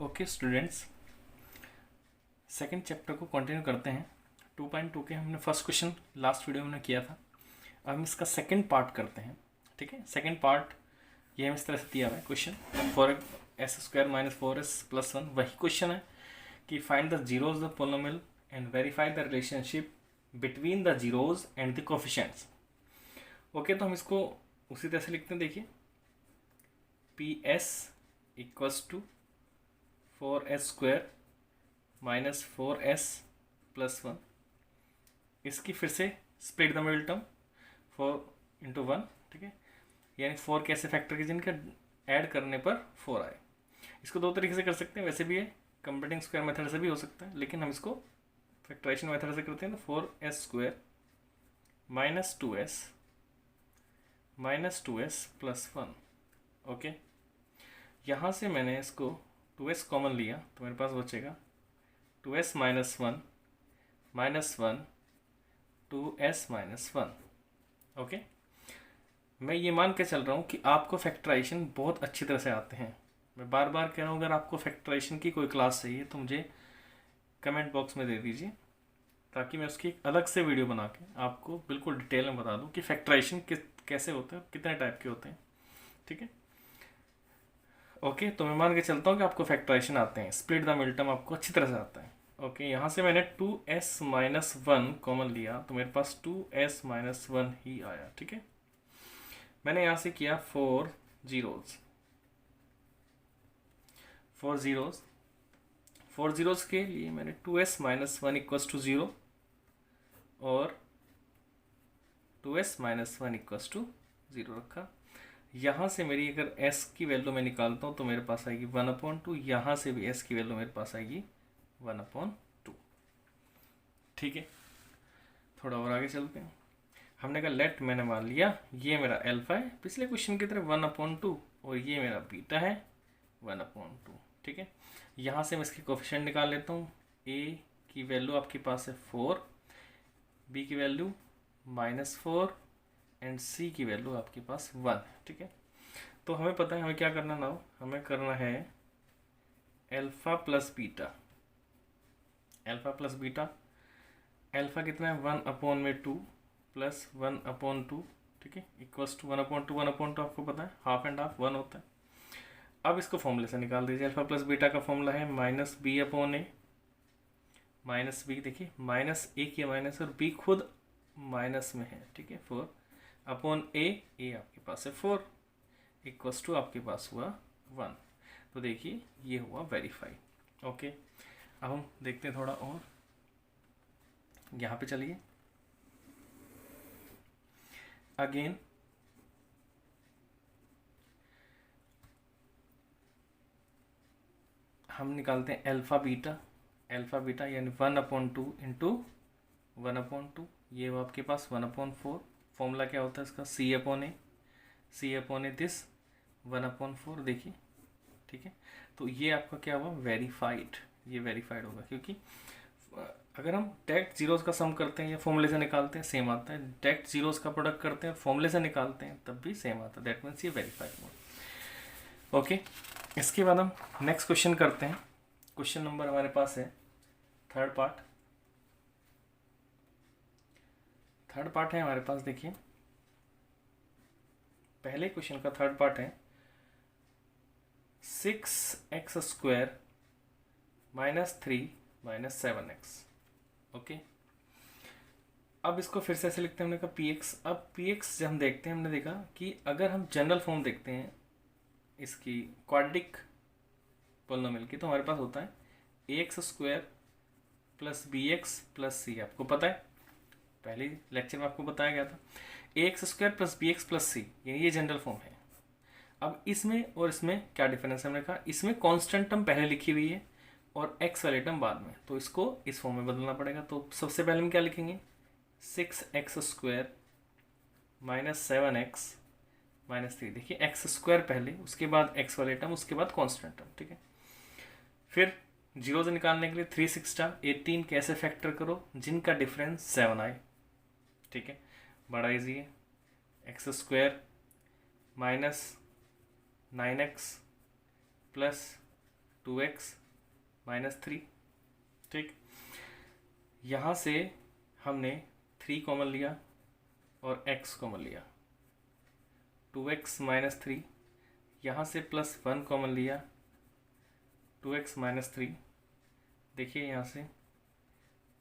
Okay students, second chapter को continue करते हैं। 2.2 के हमने फर्स्ट क्वेश्चन लास्ट वीडियो में हमने किया था। अब हम इसका सेकंड पार्ट करते हैं। ठीक है, सेकंड पार्ट ये हम इस तरह से दिया हुआ है question. Four s square minus 4s plus 1 वही क्वेश्चन है कि find the zeros of polynomial and verify the relationship between the zeros and the coefficients. Okay, तो हम इसको उसी तरह से लिखते हैं। देखिए, P S equals to 4s square minus 4s plus 1। इसकी फिर से स्प्लिट द मिडिल टर्म 4 × 1। ठीक है, यानी 4 कैसे फैक्टर के जिनका ऐड करने पर 4 आए। इसको दो तरीके से कर सकते हैं, वैसे भी है कंप्यूटिंग स्क्वायर मेथड से भी हो सकता है, लेकिन हम इसको फैक्टराइजेशन मेथड से करते हैं। तो 4s square minus 2s plus 1। Okay, यहाँ से मैंने इसको 2s कॉमन लिया तो मेरे पास बचेगा 2s minus 1 minus 1 2s minus 1। Okay, मैं ये मान के चल रहा हूँ कि आपको फैक्टराइजेशन बहुत अच्छी तरह से आते हैं। मैं बार बार कह रहा हूँ, अगर आपको फैक्टराइजेशन की कोई क्लास चाहिए तो मुझे कमेंट बॉक्स में दे दीजिए, ताकि मैं उसकी एक अलग से वीडियो बना के आपको बिल्कुल डिटेल में बता दूँ कि फैक्टराइजेशन कैसे होता है, कितने टाइप के होते हैं। ठीक है, ओके, तो मैं मान के चलता हूँ कि आपको फैक्टराइजेशन आते हैं, स्प्लिट द मिडिल टर्म आपको अच्छी तरह से आता है। ओके, यहाँ से मैंने 2s माइनस 1 कॉमन लिया तो मेरे पास 2s माइनस 1 ही आया। ठीक है, मैंने यहाँ से किया 4 जीरोज के लिए मैंने 2s माइनस 1 इक्वल्स टू 0 और 2s माइनस 1 इक्वल्स टू 0 रखा। यहाँ से मेरी अगर s की वैल्यू मैं निकालता हूँ तो मेरे पास आएगी 1/2। यहाँ से भी s की वैल्यू मेरे पास आएगी 1/2। ठीक है, थोड़ा और आगे चलते हैं। हमने कहा लेट, मैंने मान लिया ये मेरा अल्फा है पिछले क्वेश्चन की तरह 1/2 और ये मेरा बीटा है 1/2। ठीक है, यहाँ से मैं इसके कोफिशिएंट निकाल लेता हूँ। a की वैल्यू आपके पास है 4, b की वैल्यू -4 एंड c की वैल्यू आपके पास 1। ठीक है, तो हमें पता है हमें क्या करना ना, हमें करना है अल्फा प्लस बीटा। अल्फा कितना है 1/2 प्लस 1/2। ठीक है, इक्वल्स टू 1/2 आपको पता है हाफ एंड हाफ 1 होता है। अब इसको फॉर्मूले से निकाल दीजिए। अल्फा प्लस बीटा का फॉर्मूला है -b/a माइनस बी। देखिए माइनस ए किया माइनस और बी खुद माइनस में है। ठीक है, 4/a, ए आपके पास है 4 इक्वल्स टू आपके पास हुआ 1। तो देखिए ये हुआ वेरीफाई। ओके, अब हम देखते हैं थोड़ा और, यहाँ पे चलिए अगेन हम निकालते हैं अल्फा बीटा यानी 1/2 इंटू 1/2। ये वो आपके पास 1/4। फॉर्मूला क्या होता है इसका, c/a दिस 1/4। देखिए, ठीक है, तो ये आपका क्या हुआ वेरीफाइड। ये वेरीफाइड होगा क्योंकि अगर हम डायरेक्ट जीरोस का सम करते हैं या फॉर्मूले से निकालते हैं सेम आता है, डायरेक्ट जीरोस का प्रोडक्ट करते हैं फॉर्मूले से निकालते हैं तब भी सेम आता है। दैट मीन्स ये वेरीफाइड हुआ। ओके, इसके बाद हम नेक्स्ट क्वेश्चन करते हैं। क्वेश्चन नंबर हमारे पास है थर्ड पार्ट है हमारे पास। देखिए पहले क्वेश्चन का थर्ड पार्ट है 6x स्क्वायर -3 -7x। ओके, अब इसको फिर से ऐसे लिखते हैं। हमने कहा px। अब px जब हम देखते हैं, हमने देखा कि अगर हम जनरल फॉर्म देखते हैं इसकी क्वाड्रेटिक पोलिनोमियल की, तो हमारे पास होता है ax square plus bx plus c। आपको पता है पहले लेक्चर में आपको बताया गया था ax square plus bx plus c, यानी ये जनरल फॉर्म है। अब इसमें और इसमें क्या डिफरेंस है, हमने कहा इसमें कांस्टेंट टर्म पहले लिखी हुई है और x वाले टर्म बाद में, तो इसको इस फॉर्म में बदलना पड़ेगा। तो सबसे पहले हम क्या लिखेंगे 6x स्क्वायर -7x -3। देखिए x स्क्वायर पहले, उसके बाद x वाले टर्म, उसके बाद कांस्टेंट टर्म। ठीक है, फिर जीरो से निकालने के लिए 3 6 18 कैसे फैक्टर करो जिनका डिफरेंस 7 आए। ठीक है, बड़ा इजी है। X square -9x plus 2x-3, ठीक। यहाँ से हमने 3 कॉमन लिया और x कॉमन लिया, 2x-3, यहाँ से +1 कॉमन लिया, 2x-3, देखिए यहाँ से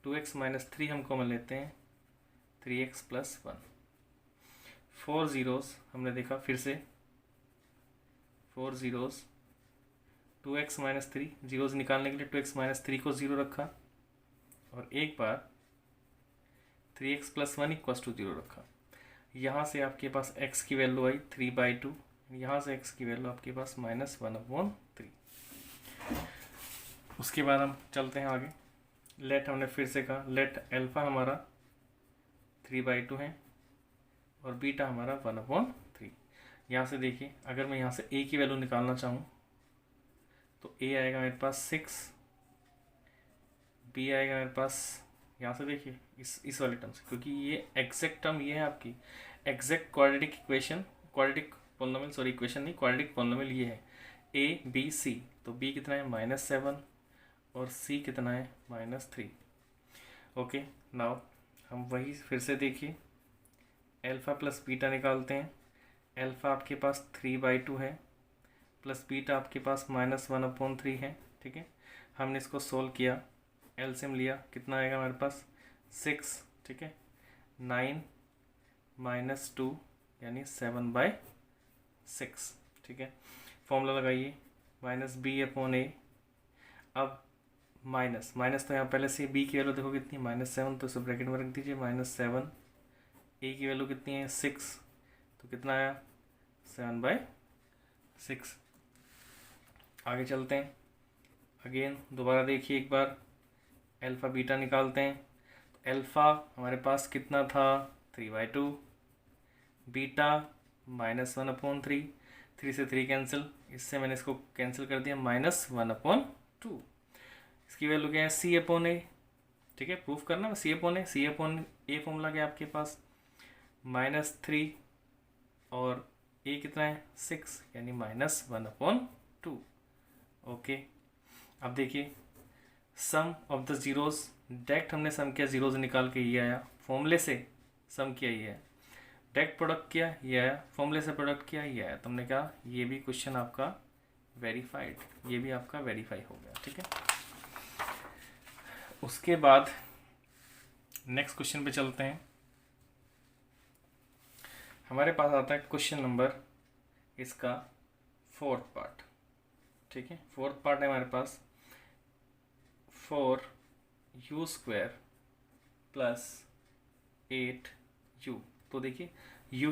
2x-3 हम कॉमन लेते हैं, 3x + 1, 4 ज़ीरोज़ हमने देखा, फिर से 4 ज़ीरोज़, 2x-3, ज़ीरोज़ निकालने के लिए 2x-3 को 0 रखा और एक बार 3x + 1 = 0 रखा। यहाँ से आपके पास x की वैल्यू आई 3/2, यहाँ से x की वैल्यू आपके पास -1/3। उसके बाद हम चलते हैं आगे। लेट हमने फिर से कहा, लेट अल्फ़ा हमारा 3/2 है और बीटा हमारा 1/3। यहाँ से देखिए, अगर मैं यहाँ से a की वैल्यू निकालना चाहूँ तो a आएगा मेरे पास 6, b आएगा मेरे पास, यहाँ से देखिए इस वाले टर्म से, क्योंकि ये एग्जैक्ट टर्म ये है आपकी exact quadratic equation, quadratic polynomial, sorry equation नहीं, क्वाड्रेटिक पोलिनोमियल ये है a b c। तो b कितना है -7 और c कितना है -3। ओके, नाउ हम वही फिर से देखिए अल्फ़ा प्लस बीटा निकालते हैं। अल्फ़ा आपके पास 3/2 है प्लस बीटा आपके पास -1/3 है, ठीक है। हमने इसको सोल्व किया, एलसीएम लिया, कितना आएगा हमारे पास 6, ठीक है। 9 - 2 यानी 7/6, ठीक है। फॉर्मूला लगाइए -b/a। अब माइनस तो यहाँ पहले से b की वैल्यू देखो कितनी है -7, तो इसे ब्रैकेट में रख दीजिए, -7, a की वैल्यू कितनी है 6, तो कितना आया 7/6। आगे चलते हैं, अगेन दोबारा देखिए एक बार, अल्फ़ा बीटा निकालते हैं। तो अल्फ़ा हमारे पास कितना था 3/2, बीटा -1/3, 3 से 3 कैंसिल, इससे मैंने इसको कैंसिल कर दिया, -1/2। इसकी वैल्यू क्या है c/a, ठीक है। प्रूफ करना है c/a, c/a फॉर्मूला क्या है आपके पास -3 और a कितना है 6 यानी -1/2। ओके, अब देखिए सम ऑफ द ज़ीरोज़, डायरेक्ट हमने सम किया, ज़ीरोज़ निकाल के ये आया, फॉर्मूले से सम किया ये है, डायरेक्ट प्रोडक्ट किया ये आया, फॉर्मूले से प्रोडक्ट किया ये आया। तुमने कहा ये भी क्वेश्चन आपका वेरीफाइड, ये भी आपका वेरीफाई हो गया, ठीक है। उसके बाद नेक्स्ट क्वेश्चन पे चलते हैं। हमारे पास आता है क्वेश्चन नंबर इसका 4th पार्ट, ठीक है। 4th पार्ट है हमारे पास 4u² + 8u। तो देखिए u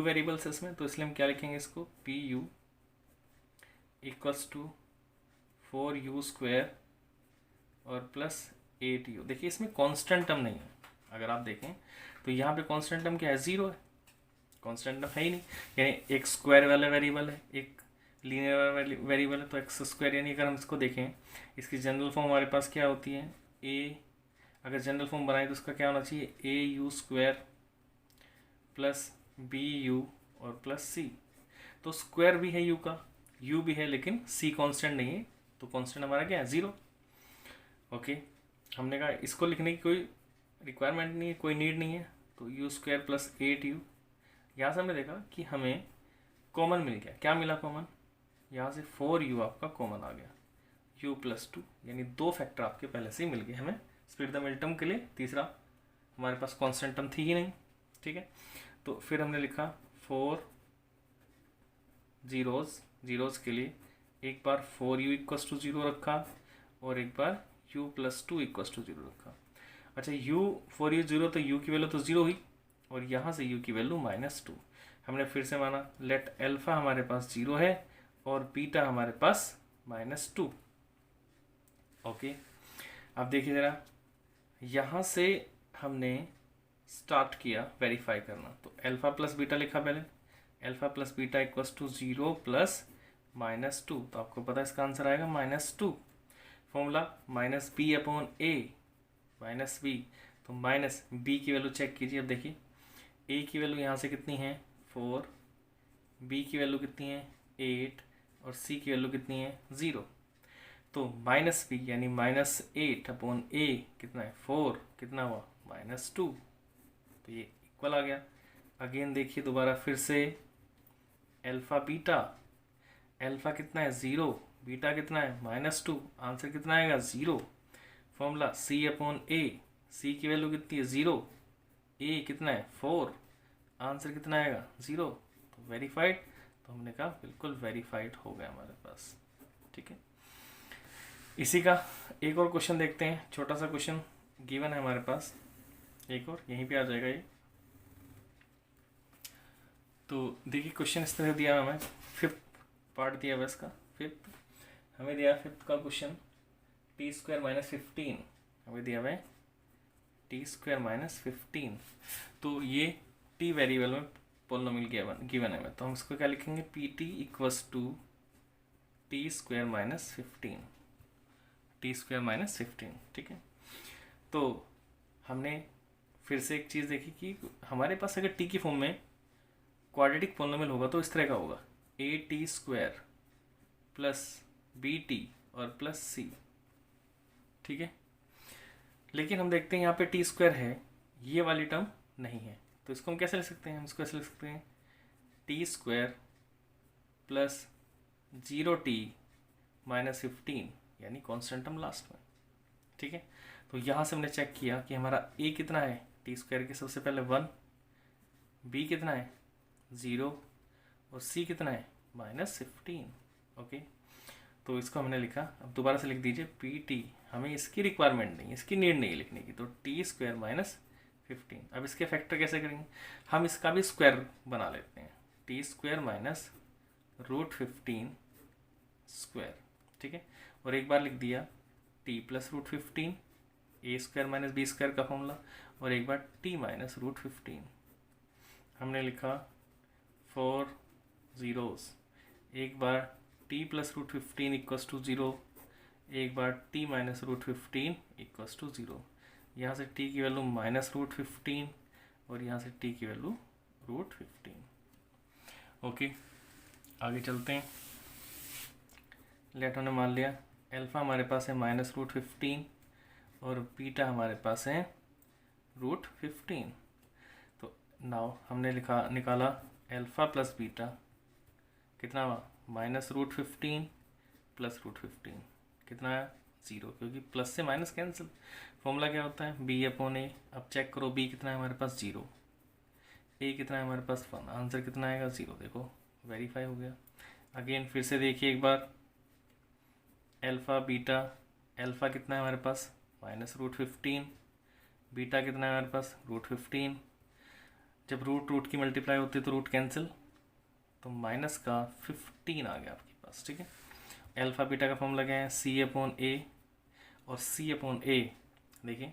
वेरिएबल्स इसमें, तो इसलिए हम क्या लिखेंगे इसको pu = 4u² और +8u। देखिए इसमें कांस्टेंट टर्म नहीं है, अगर आप देखें तो यहाँ पे कांस्टेंट टर्म क्या है 0 है, कांस्टेंट टर्म है ही नहीं, यानी एक स्क्वायर वाला वेरिएबल है, एक लीनियर वेरिएबल है, तो x², यानी अगर हम इसको देखें इसकी जनरल फॉर्म हमारे पास क्या होती है a, अगर जनरल फॉर्म बनाए तो उसका क्या होना चाहिए au² + bu और +c। तो स्क्वायर भी है u का, u भी है, लेकिन c कांस्टेंट नहीं है, तो कांस्टेंट हमारा क्या है 0। ओके, हमने कहा इसको लिखने की कोई रिक्वायरमेंट नहीं है, कोई नीड नहीं है, तो u² + 8u। यहाँ से हमने देखा कि हमें कॉमन मिल गया, क्या मिला कॉमन, यहाँ से 4u आपका कॉमन आ गया, u + 2, यानी 2 फैक्टर आपके पहले से ही मिल गए हमें स्प्लिट द मिडिल टर्म के लिए। तीसरा हमारे पास कांस्टेंट टर्म थी ही नहीं, ठीक है। तो फिर हमने लिखा 4 ज़ीरोज़ के लिए एक बार 4u = 0 रखा और एक बार u + 2 = 0 रखा। अच्छा, 4u 0, तो u की वैल्यू तो 0 हुई और यहाँ से u की वैल्यू -2। हमने फिर से माना लेट अल्फ़ा हमारे पास 0 है और बीटा हमारे पास -2। ओके, अब देखिए ज़रा, यहाँ से हमने स्टार्ट किया वेरीफाई करना, तो अल्फ़ा प्लस बीटा लिखा पहले, अल्फ़ा प्लस बीटा = 0 + -2, तो आपको पता है इसका आंसर आएगा -2। फॉर्मूला -b/a, -b, तो -b की वैल्यू चेक कीजिए। अब देखिए a की वैल्यू यहाँ से कितनी है 4, b की वैल्यू कितनी है 8 और c की वैल्यू कितनी है 0। तो माइनस बी यानी -8/a कितना है 4, कितना हुआ -2, तो ये इक्वल आ गया। अगेन देखिए दोबारा फिर से अल्फा बीटा, अल्फा कितना है 0, बीटा कितना है -2, आंसर कितना आएगा 0। फॉर्मूला C/A, C की वैल्यू कितनी है 0, A कितना है 4, आंसर कितना आएगा 0, तो वेरीफाइड। तो हमने कहा बिल्कुल वेरीफाइड हो गया हमारे पास, ठीक है। इसी का एक और क्वेश्चन देखते हैं, छोटा सा क्वेश्चन गिवन है हमारे पास, एक और यहीं पे आ जाएगा ये। तो देखिए क्वेश्चन इस तरह दिया हमें, फिफ्थ पार्ट दिया हुआ इसका, फिफ्थ हमें दिया, फिफ्थ का क्वेश्चन t² - 15 हमें दिया हुआ है t² - 15। तो ये t वेरिएबल में पोलिनोमियल गिवन है, तो हम इसको क्या लिखेंगे pt equals to t² - 15, t² - 15, ठीक है। तो हमने फिर से एक चीज़ देखी कि हमारे पास अगर t की फॉर्म में क्वाड्रेटिक पोलिनोमियल होगा तो इस तरह का होगा at² प्लस bt और प्लस c, ठीक है। लेकिन हम देखते हैं यहाँ पे t² है, ये वाली टर्म नहीं है, तो इसको हम कैसे लिख सकते हैं, हम इसको ऐसे लिख सकते हैं t² प्लस 0t - 15 यानी कॉन्स्टेंट टर्म लास्ट में, ठीक है। तो यहाँ से हमने चेक किया कि हमारा a कितना है t² के सबसे पहले 1, b कितना है 0 और c कितना है -15, ओके। तो इसको हमने लिखा, अब दोबारा से लिख दीजिए pt, हमें इसकी रिक्वायरमेंट नहीं, इसकी नीड नहीं लिखने की, तो t² - 15। अब इसके फैक्टर कैसे करेंगे, हम इसका भी स्क्वायर बना लेते हैं, t² - √15 स्क्वायर, ठीक है। और एक बार लिख दिया t + √15, a² - b² का फॉर्मूला, और एक बार t - √15 हमने लिखा 4 zeros, एक बार t + √15 इक्वल्स टू 0, एक बार t - √15 इक्वल्स टू 0। यहाँ से t की वैल्यू -√15 और यहाँ से t की वैल्यू √15, ओके। आगे चलते हैं, लेट हमने मान लिया अल्फा हमारे पास है -√15 और बीटा हमारे पास है √15। तो नाउ हमने निकाला अल्फा प्लस बीटा कितना हुआ -√15 प्लस √15 कितना है 0, क्योंकि प्लस से माइनस कैंसिल। फॉर्मूला क्या होता है b/a। अब चेक करो b कितना है हमारे पास 0, a कितना है हमारे पास 1, आंसर कितना आएगा 0, देखो वेरीफाई हो गया। अगेन फिर से देखिए एक बार अल्फा बीटा, अल्फा कितना है हमारे पास -√15, बीटा कितना है हमारे पास √15। जब रूट की मल्टीप्लाई होती है तो रूट कैंसिल, तो माइनस का 15 आ गया आपके पास, ठीक है। अल्फा बीटा का फॉर्मूला क्या है C/A, और C/A देखिए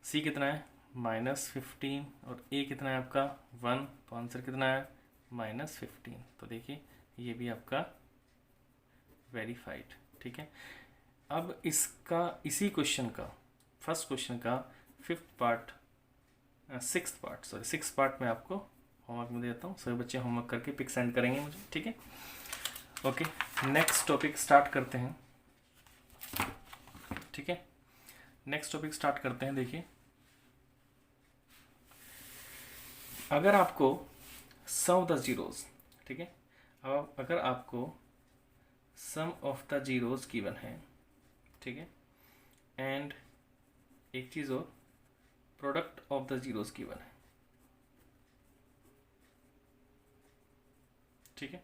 C कितना है -15 और A कितना है आपका 1, तो आंसर कितना है -15। तो देखिए ये भी आपका वेरीफाइड, ठीक है। अब इसका इसी क्वेश्चन का फर्स्ट क्वेश्चन का सिक्स पार्ट में आपको होमवर्क में देता हूँ, सभी बच्चे होमवर्क करके पिक सेंड करेंगे मुझे, ठीक है। ओके, नेक्स्ट टॉपिक स्टार्ट करते हैं, ठीक है। नेक्स्ट टॉपिक स्टार्ट करते हैं। देखिए अगर आपको सम ऑफ द जीरोस, ठीक है, अब अगर आपको सम ऑफ द जीरोस गिवन है, ठीक है, एंड एक चीज़ और product of the zeros given है, ठीक है,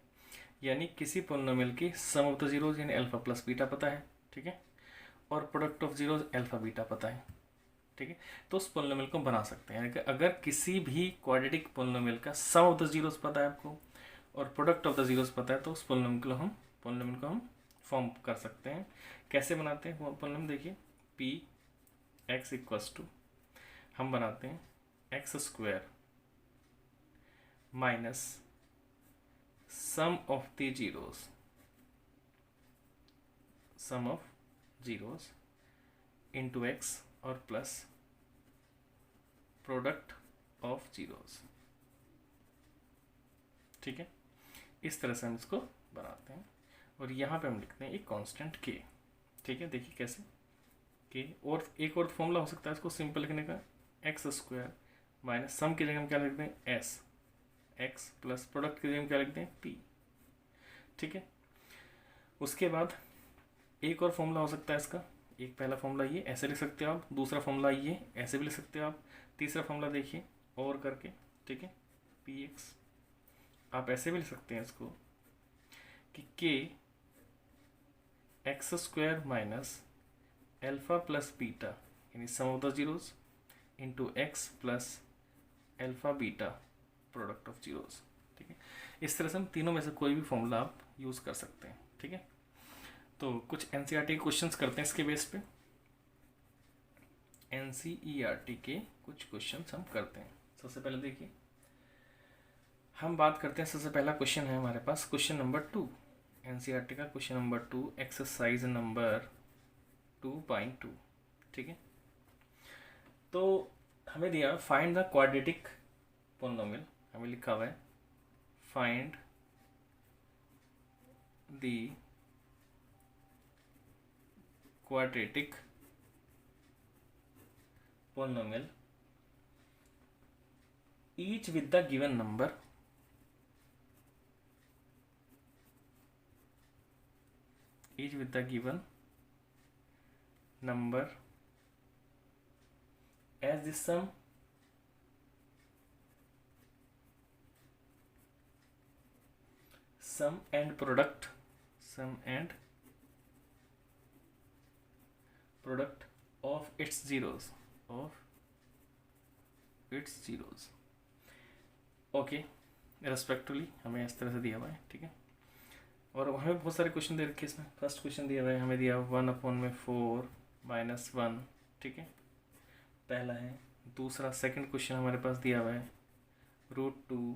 यानी किसी पोलिनोमियल की सम ऑफ द जीरोस यानी अल्फा प्लस बीटा पता है, ठीक है, और product of zeros alpha beta पता है, ठीक है, तो उस पोलिनोमियल को बना सकते हैं। यानी कि अगर किसी भी क्वाड्रेटिक पोलिनोमियल का सम ऑफ द जीरोस पता है आपको और प्रोडक्ट ऑफ द जीरोस पता है, तो उस पोलिनोमियल को हम फॉर्म कर सकते हैं। कैसे बनाते हैं वो पोलिनोमियल देखिए, p(x) इक्वल्स टू हम बनाते हैं x² minus sum of the zeros into x और प्लस प्रोडक्ट ऑफ जीरोस, ठीक है। इस तरह से हम इसको बनाते हैं और यहाँ पे हम लिखते हैं एक कांस्टेंट k, ठीक है, देखिए कैसे कि और एक और फॉर्मूला हो सकता है इसको सिंपल लिखने का, एक्स स्क्वायर माइनस सम की जगह हम क्या लिख दें एस, एक्स प्लस प्रोडक्ट की जगह हम क्या लिख दें पी। ठीक है, उसके बाद एक और फॉर्मूला हो सकता है इसका, एक पहला फॉर्मूला ये ऐसे लिख सकते हो आप, दूसरा फॉर्मूला ये ऐसे भी लिख सकते हो आप, तीसरा फॉर्मूला देखिए और करके, ठीक है, पी एक्स आप ऐसे भी लिख सकते हैं इसको कि के x square minus alpha plus beta यानी sum of the zeros into x plus alpha beta product of zeros. ठीक है, इस तरह से हम तीनों में से कोई भी फॉर्मूला आप यूज़ कर सकते हैं। ठीक है, तो कुछ एनसीईआरटी के क्वेश्चंस करते हैं इसके बेस पे, एनसीईआरटी के कुछ क्वेश्चंस हम करते हैं। सबसे पहले देखिए हम बात करते हैं, सबसे पहला क्वेश्चन है हमारे पास क्वेश्चन नंबर 2, एनसीईआरटी का क्वेश्चन नंबर 2, एक्सरसाइज नंबर 2.2। ठीक है, तो हमें दिया फाइंड द क्वाड्रेटिक पोलिनोमियल, हमें लिखा हुआ है find the quadratic polynomial each with the given number as the sum and product of its zeros okay respectively हमें इस तरह से दिया हुआ है। ठीक है, और हमें बहुत सारे क्वेश्चन दे रखे इसमें। फर्स्ट क्वेश्चन दिया हुआ है, हमें दिया 1/4 माइनस 1। ठीक है, पहला है। दूसरा सेकंड क्वेश्चन हमारे पास दिया हुआ है √2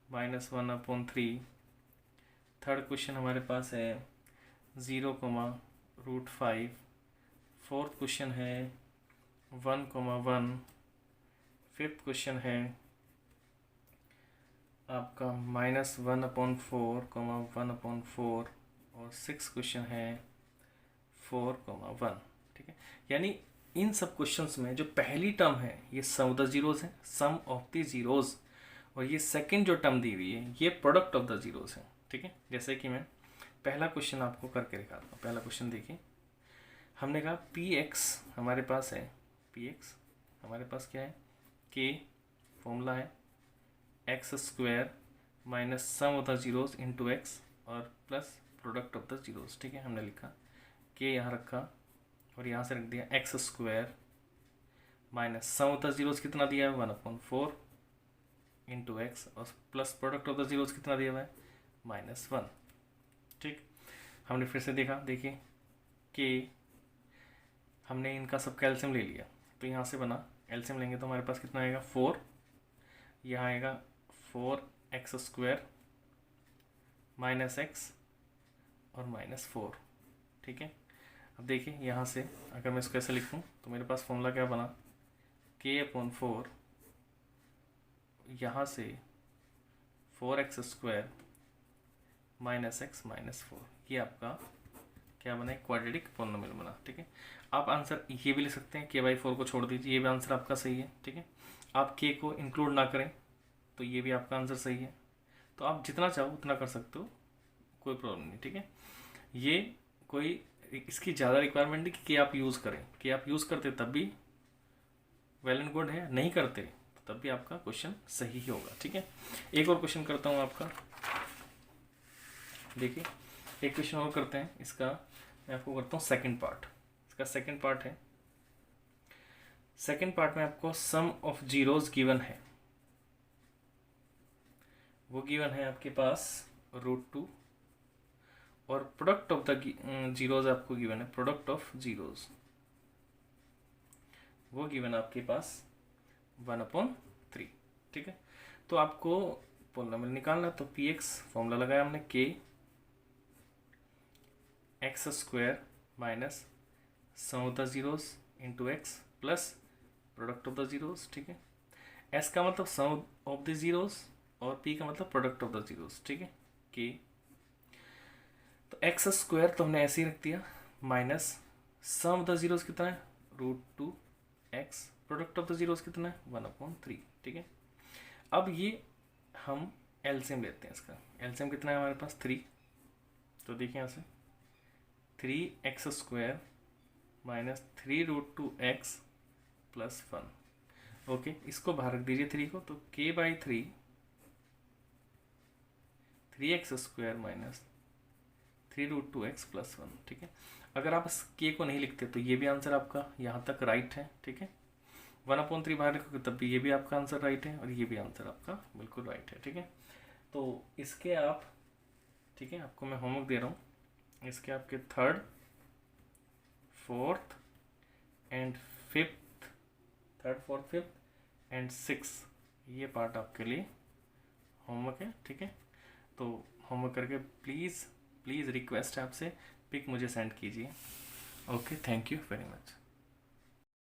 माइनस 1/3। थर्ड क्वेश्चन हमारे पास है 0, √5। फोर्थ क्वेश्चन है 1, 1। फिफ्थ क्वेश्चन है आपका -1/4, 1/4। और सिक्स क्वेश्चन है 4, 1। ठीक है, यानी इन सब क्वेश्चंस में जो पहली टर्म है ये सम ऑफ द जीरोज है, सम ऑफ द जीरोज, और ये सेकंड जो टर्म दी हुई है ये प्रोडक्ट ऑफ द जीरोज है। ठीक है, जैसे कि मैं पहला क्वेश्चन आपको करके दिखाता हूँ। पहला क्वेश्चन देखिए, हमने कहा पी एक्स हमारे पास है, पी एक्स हमारे पास क्या है, के फॉर्मूला है x square minus sum of the zeros into x और plus product of the zeros. ठीक है, हमने लिखा के यहाँ रखा और यहाँ से रख दिया x square minus sum of the zeros कितना दिया है 1/4 इंटू एक्स और plus product of the zeros कितना दिया हुआ है -1। ठीक, हमने फिर से देखा, देखिए कि हमने इनका सब का एलसीएम ले लिया, तो यहाँ से बना एलसीएम लेंगे तो हमारे पास कितना आएगा 4, यहाँ आएगा 4x स्क्वायर माइनस एक्स और -4। ठीक है, अब देखिए यहाँ से अगर मैं इसको ऐसे लिखूँ तो मेरे पास फॉर्मूला क्या बना, k/4 यहाँ से 4x स्क्वायर माइनस एक्स -4, ये आपका क्या बना, क्वाड्रेटिक पोलिनोमियल बना। ठीक है, आप आंसर ये भी लिख सकते हैं k/4 को छोड़ दीजिए, ये भी आंसर आपका सही है। ठीक है, आप k को इंक्लूड ना करें तो ये भी आपका आंसर सही है। तो आप जितना चाहो उतना कर सकते हो, कोई प्रॉब्लम नहीं। ठीक है, ये कोई इसकी ज़्यादा रिक्वायरमेंट नहीं कि आप यूज़ करें, कि आप यूज़ करते तब भी वेल एंड गुड है, नहीं करते तो तब भी आपका क्वेश्चन सही ही होगा। ठीक है, एक और क्वेश्चन करता हूँ आपका, देखिए एक क्वेश्चन और करते हैं। इसका मैं आपको करता हूँ सेकंड पार्ट। इसका सेकंड पार्ट है, सेकंड पार्ट में आपको सम ऑफ जीरोज गिवन है, वो गिवन है आपके पास √2 और प्रोडक्ट ऑफ द जीरोज आपको गिवन है, प्रोडक्ट ऑफ जीरोज वो गिवन है आपके पास 1/3। ठीक है, तो आपको पोलिनोमियल निकालना, तो पी एक्स फॉर्मूला लगाया हमने के x square minus sum of the zeros into x plus product of the zeros. ठीक है, एस का मतलब सम ऑफ द जीरोज और पी का मतलब प्रोडक्ट ऑफ द जीरोज। ठीक है, के तो एक्स स्क्वायर तो हमने ऐसे ही रख दिया minus sum of the zeros कितना है, √2x, product of the zeros कितना है, 1/3, ठीक है। अब ये हम एलसीएम लेते हैं, इसका एलसीएम कितना है हमारे पास 3, तो देखिए यहाँ से 3x² minus 3√2x plus 1, okay. इसको बाहर रख दीजिए 3 को, तो k/3 3x² minus 3√2x plus 1, ठीक है। अगर आप इस k को नहीं लिखते तो ये भी आंसर आपका यहाँ तक राइट है, ठीक है। 1/3 बाहर रखोगे तब भी ये भी आपका आंसर राइट है, और ये भी आंसर आपका बिल्कुल राइट है, ठीक है। तो इसके आप, ठीक है, आपको मैं होमवर्क दे रहा हूँ, इसके आपके 3rd, 4th and 5th, 3rd 4th 5th and 6th, ये पार्ट आपके लिए होमवर्क है, ठीक है। तो होमवर्क करके प्लीज़ रिक्वेस्ट है आपसे, पिक मुझे सेंड कीजिए। Okay, thank you very much.